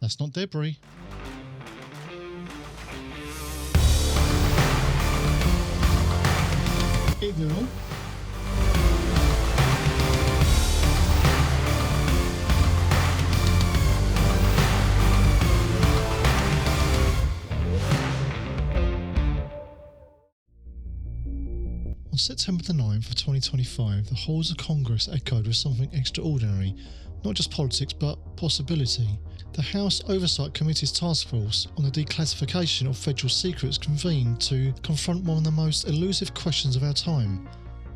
That's not debris. It will. On September the 9th of 2025, the halls of Congress echoed with something extraordinary, not just politics but possibility. The House Oversight Committee's task force on the declassification of federal secrets convened to confront one of the most elusive questions of our time.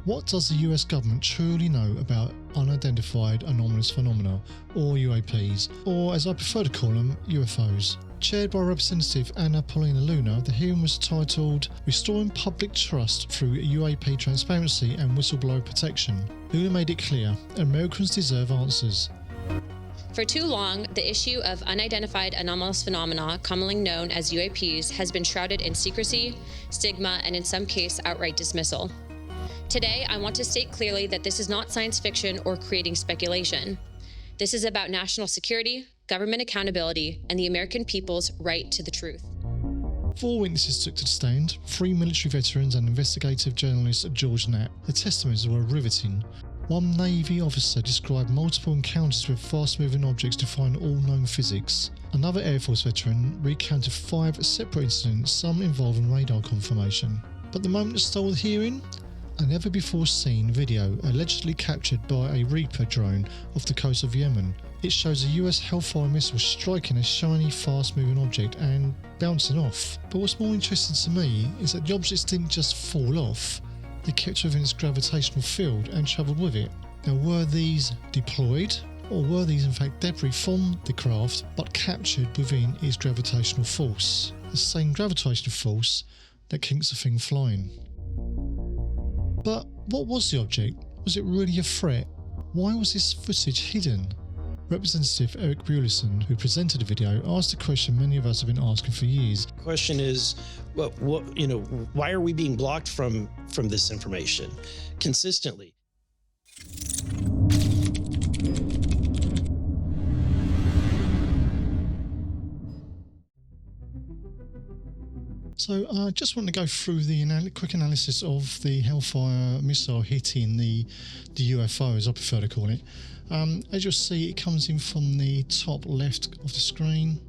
What does the US government truly know about unidentified anomalous phenomena, or UAPs, or as I prefer to call them, UFOs? Chaired by Representative Anna Paulina Luna, the hearing was titled Restoring Public Trust Through UAP Transparency and Whistleblower Protection. Luna made it clear, Americans deserve answers. For too long, the issue of unidentified anomalous phenomena, commonly known as UAPs, has been shrouded in secrecy, stigma, and in some cases, outright dismissal. Today, I want to state clearly that this is not science fiction or creating speculation. This is about national security, government accountability, and the American people's right to the truth. 4 witnesses took to the stand, 3 military veterans and investigative journalist George Knapp. The testimonies were riveting. One Navy officer described multiple encounters with fast-moving objects defying all known physics. Another Air Force veteran recounted 5 separate incidents, some involving radar confirmation. But the moment that stole the hearing? A never-before-seen video allegedly captured by a Reaper drone off the coast of Yemen. It shows a US Hellfire missile striking a shiny, fast-moving object and bouncing off. But what's more interesting to me is that the objects didn't just fall off, they kept within its gravitational field and travelled with it. Now, were these deployed, or were these in fact debris from the craft but captured within its gravitational force? The same gravitational force that keeps the thing flying. But what was the object? Was it really a threat? Why was this footage hidden? Representative Eric Burleson, who presented the video, asked a question many of us have been asking for years. The question is, why are we being blocked from this information consistently? So I just want to go through the quick analysis of the Hellfire missile hitting the UFO, as I prefer to call it. As you'll see, it comes in from the top left of the screen.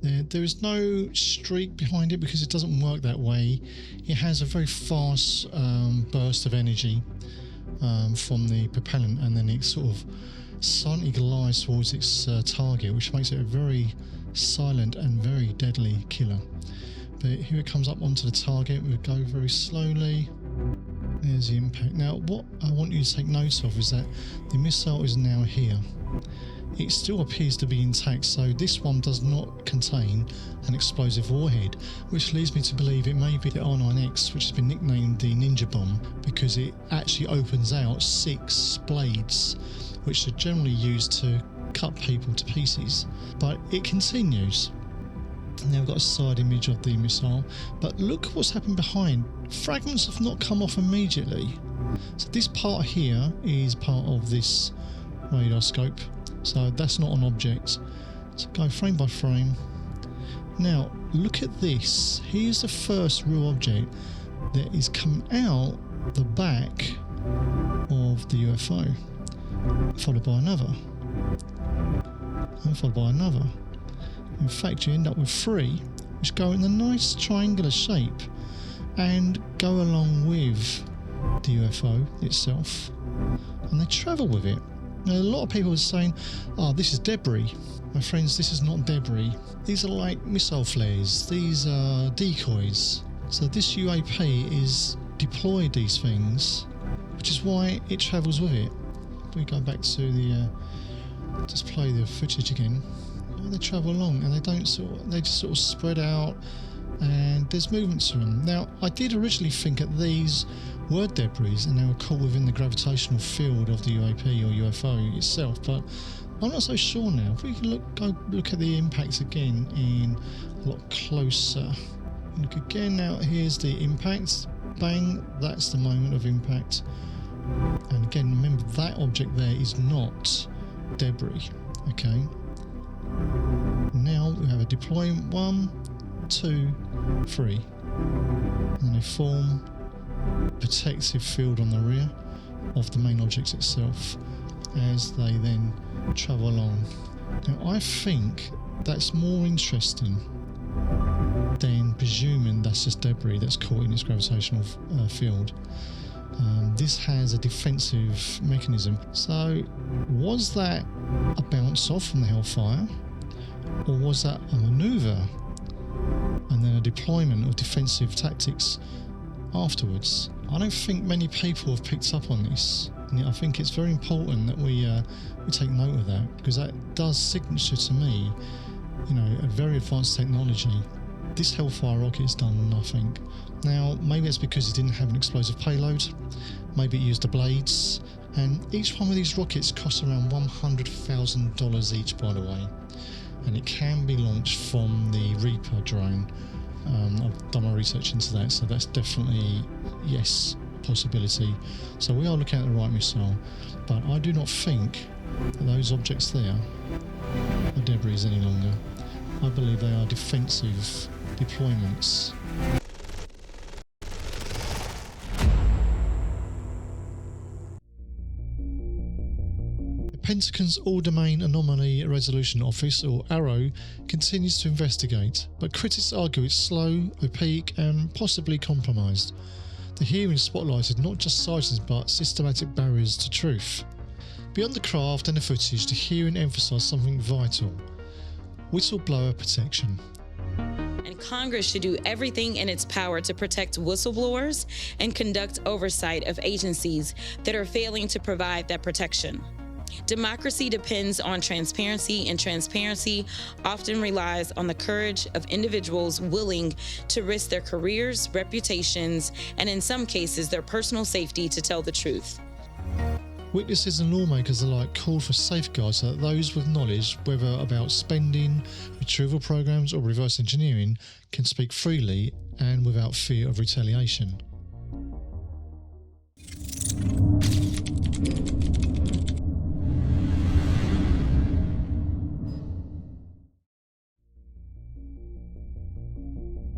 There is no streak behind it because it doesn't work that way. It has a very fast burst of energy from the propellant, and then it sort of silently glides towards its target, which makes it a very silent and very deadly killer. But here it comes up onto the target. We'll go very slowly. There's the impact. Now, what I want you to take note of is that the missile is now here. It still appears to be intact, so this one does not contain an explosive warhead, which leads me to believe it may be the R9X, which has been nicknamed the Ninja Bomb, because it actually opens out 6 blades, which are generally used to cut people to pieces. But it continues. Now we've got a side image of the missile, but look what's happened behind. Fragments have not come off immediately. So this part here is part of this radar scope, so that's not an object. So go frame by frame. Now look at this. Here's the first real object that is coming out the back of the UFO, followed by another, and followed by another. In fact, you end up with 3 which go in a nice triangular shape and go along with the UFO itself, and they travel with it. Now, a lot of people are saying, oh, this is debris. My friends, this is not debris. These are like missile flares. These are decoys. So this UAP is deployed these things, which is why it travels with it. If we go back to the just play the footage again. They travel along, and they just sort of spread out, and there's movement to them. Now, I did originally think that these were debris and they were caught within the gravitational field of the UAP or UFO itself, but I'm not so sure now. If we can go look at the impacts again in a lot closer. Look again. Now here's the impact. Bang, that's the moment of impact. And again, remember that object there is not debris. Okay. Now we have a deployment 1, 2, 3. And they form a protective field on the rear of the main object itself as they then travel along. Now I think that's more interesting than presuming that's just debris that's caught in its gravitational field. This has a defensive mechanism. So was that a bounce off from the Hellfire, or was that a manoeuvre and then a deployment of defensive tactics afterwards? I don't think many people have picked up on this, and I think it's very important that we take note of that, because that does signature to me, a very advanced technology. This Hellfire rocket has done nothing. Now, maybe it's because it didn't have an explosive payload, maybe it used the blades, and each one of these rockets costs around $100,000 each, by the way, and it can be launched from the Reaper drone. I've done my research into that, so that's definitely, yes, a possibility. So we are looking at the right missile, but I do not think that those objects there are debris any longer. I believe they are defensive deployments. The Pentagon's All-Domain Anomaly Resolution Office, or AARO, continues to investigate, but critics argue it's slow, opaque and possibly compromised. The hearing spotlighted not just sightings but systematic barriers to truth. Beyond the craft and the footage, the hearing emphasised something vital: whistleblower protection. And Congress should do everything in its power to protect whistleblowers and conduct oversight of agencies that are failing to provide that protection. Democracy depends on transparency, and transparency often relies on the courage of individuals willing to risk their careers, reputations, and in some cases, their personal safety to tell the truth. Witnesses and lawmakers alike called for safeguards so that those with knowledge, whether about spending, retrieval programs or reverse engineering, can speak freely and without fear of retaliation.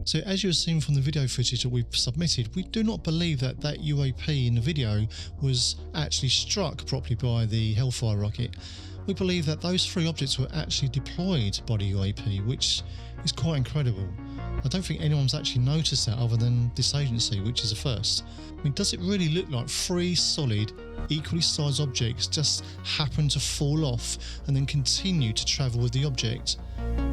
So as you have seen from the video footage that we've submitted, we do not believe that that UAP in the video was actually struck properly by the Hellfire rocket. We believe that those 3 objects were actually deployed by the UAP, which is quite incredible. I don't think anyone's actually noticed that other than this agency, which is a first. I mean, does it really look like 3 solid, equally sized objects just happen to fall off and then continue to travel with the object?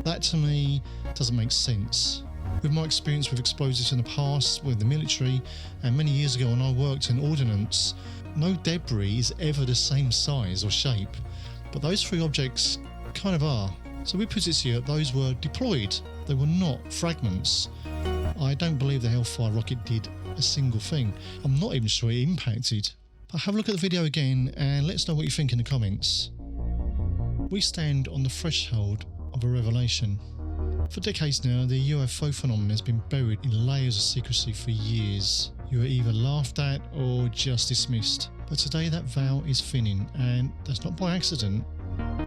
That to me doesn't make sense. With my experience with explosives in the past with the military, and many years ago when I worked in ordnance, no debris is ever the same size or shape, but those 3 objects kind of are. So we put it here that those were deployed, they were not fragments. I don't believe the Hellfire rocket did a single thing. I'm not even sure it impacted. But have a look at the video again and let us know what you think in the comments. We stand on the threshold of a revelation. For decades now, the UFO phenomenon has been buried in layers of secrecy for years. You are either laughed at or just dismissed. But today that veil is thinning, and that's not by accident,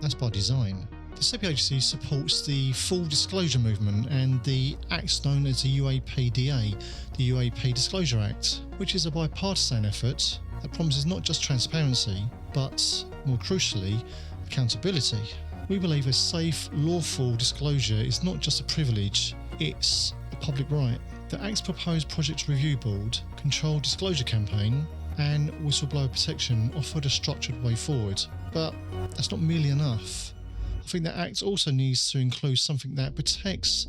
that's by design. The SEPI Agency supports the full disclosure movement and the acts known as the UAPDA, the UAP Disclosure Act, which is a bipartisan effort that promises not just transparency, but, more crucially, accountability. We believe a safe, lawful disclosure is not just a privilege, it's a public right. The Act's proposed Project Review Board, Controlled Disclosure Campaign and Whistleblower Protection offered a structured way forward. But that's not merely enough. I think the Act also needs to include something that protects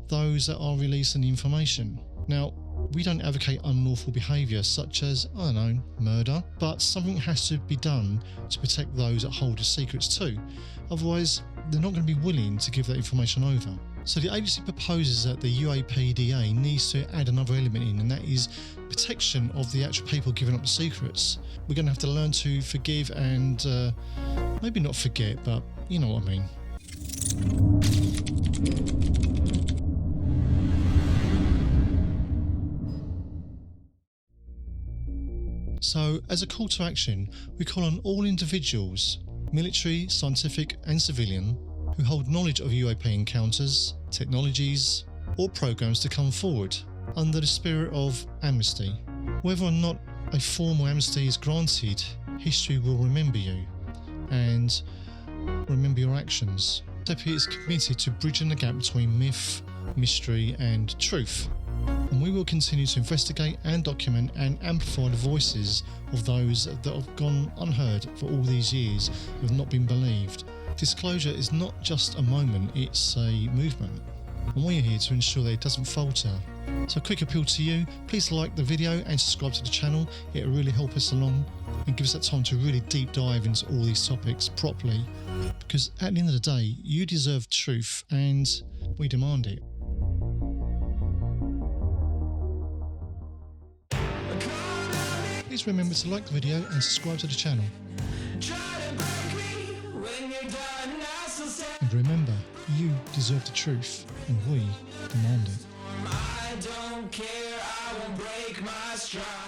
those that are releasing the information. Now, we don't advocate unlawful behaviour such as, I don't know, murder, but something has to be done to protect those that hold the secrets too. Otherwise, they're not going to be willing to give that information over. So the agency proposes that the UAPDA needs to add another element in, and that is protection of the actual people giving up the secrets. We're going to have to learn to forgive and maybe not forget, but you know what I mean. So, as a call to action, we call on all individuals, military, scientific and civilian, who hold knowledge of UAP encounters, technologies, or programs to come forward under the spirit of amnesty. Whether or not a formal amnesty is granted, history will remember you and remember your actions. SEPI is committed to bridging the gap between myth, mystery and truth, and we will continue to investigate and document and amplify the voices of those that have gone unheard for all these years who have not been believed. Disclosure is not just a moment, it's a movement, and we are here to ensure that it doesn't falter. So a quick appeal to you, please like the video and subscribe to the channel. It will really help us along and give us that time to really deep dive into all these topics properly, because at the end of the day, you deserve truth and we demand it. Please remember to like the video and subscribe to the channel. And remember, you deserve the truth and we demand it. I don't care, I won't break my stride.